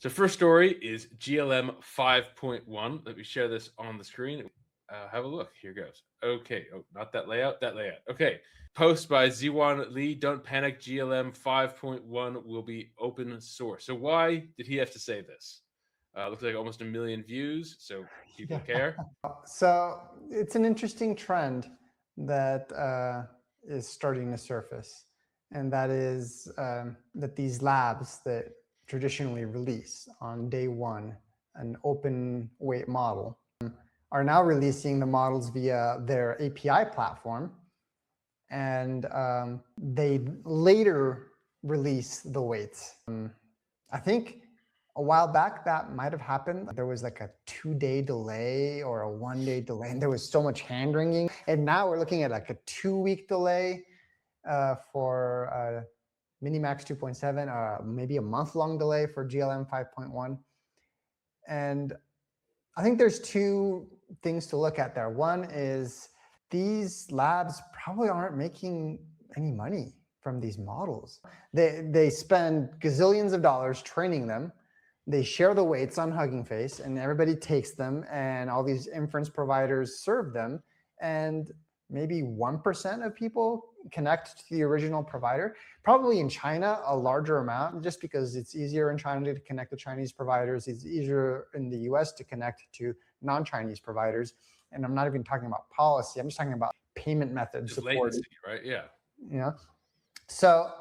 So first story is GLM 5.1. Let me share this on the screen. Have a look. Here goes. Okay. Oh, not that layout. That layout. Okay. Post by Ziwan Lee. Don't panic. GLM 5.1 will be open source. So why did he have to say this? Looks like almost 1 million views. So people Yeah. care. So it's an interesting trend that is starting to surface, and that is that these labs that traditionally release on day one an open weight model are now releasing the models via their API platform, and they later release the weights. I think a while back that might have happened. There was like a 2-day delay or a 1-day delay, and there was so much hand wringing. And now we're looking at like a 2-week delay for MiniMax 2.7, maybe a month-long delay for GLM 5.1. And I think there's two things to look at there. One is these labs probably aren't making any money from these models. They spend gazillions of dollars training them. They share the weights on Hugging Face, and everybody takes them, and all these inference providers serve them, and maybe 1% of people connect to the original provider. Probably in China, a larger amount, just because it's easier in China to connect to Chinese providers. It's easier in the US to connect to non-Chinese providers. And I'm not even talking about policy. I'm just talking about payment methods. Just latency, right? Yeah. You know? So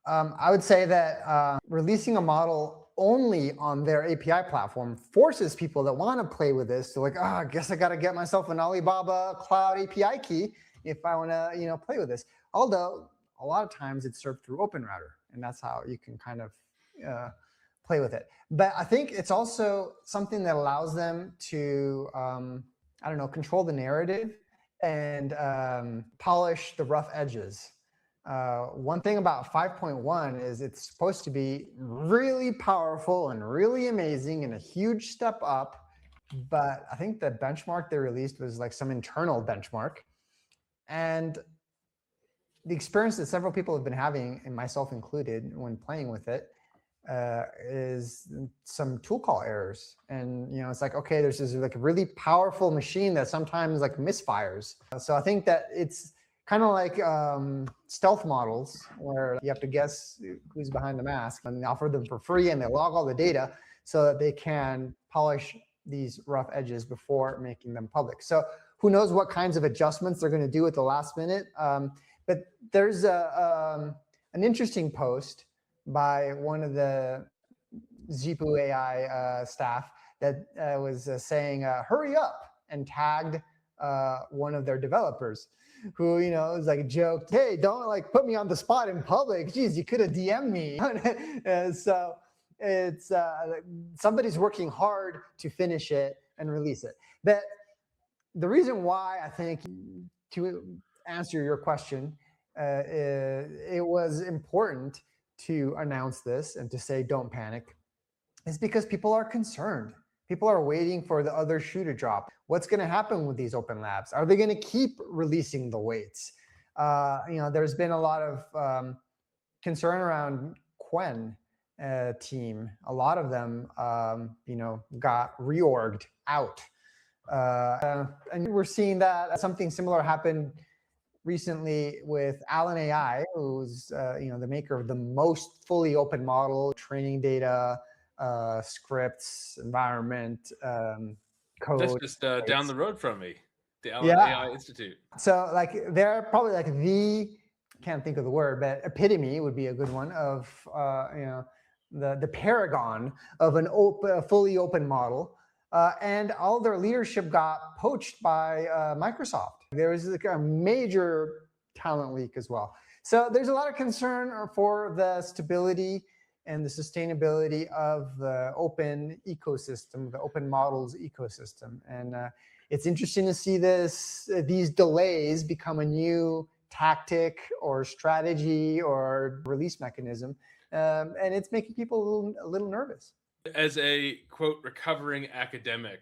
I would say that releasing a model only on their API platform forces people that want to play with this to like, I guess I got to get myself an Alibaba Cloud API key if I want to, play with this. Although a lot of times it's served through OpenRouter, and that's how you can kind of play with it. But I think it's also something that allows them to, control the narrative and polish the rough edges. One thing about 5.1 is it's supposed to be really powerful and really amazing and a huge step up. But I think the benchmark they released was like some internal benchmark. And the experience that several people have been having, and myself included, when playing with it, is some tool call errors. And it's like, okay, there's this like a really powerful machine that sometimes like misfires. So I think that it's kind of like stealth models where you have to guess who's behind the mask, and they offer them for free, and they log all the data so that they can polish these rough edges before making them public. So who knows what kinds of adjustments they're going to do at the last minute. But there's an interesting post by one of the Zhipu AI staff that was saying, hurry up, and tagged one of their developers who, was like joked, hey, don't like put me on the spot in public. Geez, you could have DM'd me. So it's somebody's working hard to finish it and release it. But the reason why I think, to answer your question, it was important to announce this and to say don't panic is because people are concerned. People are waiting for the other shoe to drop. What's going to happen with these open labs? Are they going to keep releasing the weights? There's been a lot of concern around Quen team. A lot of them, got reorged out. And we're seeing that something similar happened recently with Alan AI, who's the maker of the most fully open model, training data, scripts, environment, code. That's just down the road from me, the Allen AI Institute. So like they're probably like can't think of the word, but epitome would be a good one of the paragon of an fully open model. And all their leadership got poached by Microsoft. There was like a major talent leak as well. So there's a lot of concern for the stability and the sustainability of the open ecosystem, the open models ecosystem. And it's interesting to see these delays become a new tactic or strategy or release mechanism. And it's making people a little nervous. As a, quote, recovering academic,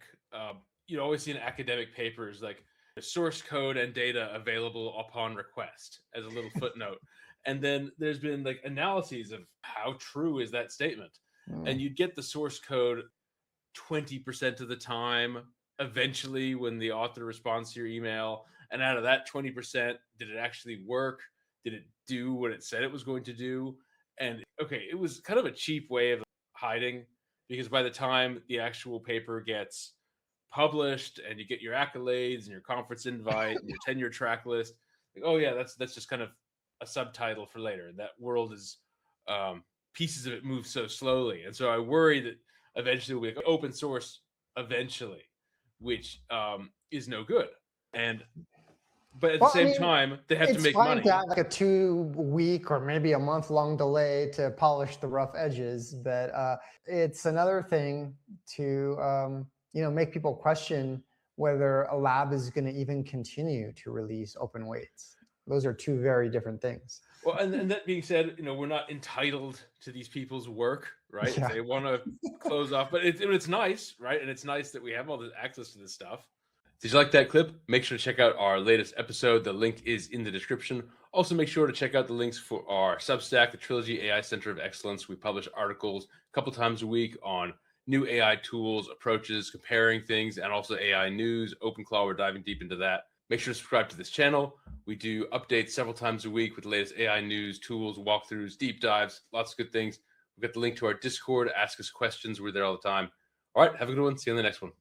you always see in academic papers like source code and data available upon request as a little footnote. And then there's been like analyses of how true is that statement. and you'd get the source code 20% of the time eventually when the author responds to your email. And out of that 20%, did it actually work? Did it do what it said it was going to do? And okay, it was kind of a cheap way of hiding, because by the time the actual paper gets published and you get your accolades and your conference invite and your tenure track list, like, oh yeah, that's just kind of a subtitle for later. That world is pieces of it move so slowly, and so I worry that eventually we'll be open source eventually, which is no good. And but at the same time, they have to make money. It's fine to have like a 2-week or maybe a month-long delay to polish the rough edges, but it's another thing to make people question whether a lab is going to even continue to release open weights. Those are two very different things. Well, and that being said, we're not entitled to these people's work, right? Yeah. If they want to close off, but it's nice, right? And it's nice that we have all this access to this stuff. Did you like that clip? Make sure to check out our latest episode. The link is in the description. Also, make sure to check out the links for our Substack, the Trilogy AI Center of Excellence. We publish articles a couple times a week on new AI tools, approaches, comparing things, and also AI news. OpenClaw, we're diving deep into that. Make sure to subscribe to this channel. We do updates several times a week with the latest AI news, tools, walkthroughs, deep dives, lots of good things. We've got the link to our Discord. Ask us questions. We're there all the time. All right, have a good one. See you in the next one.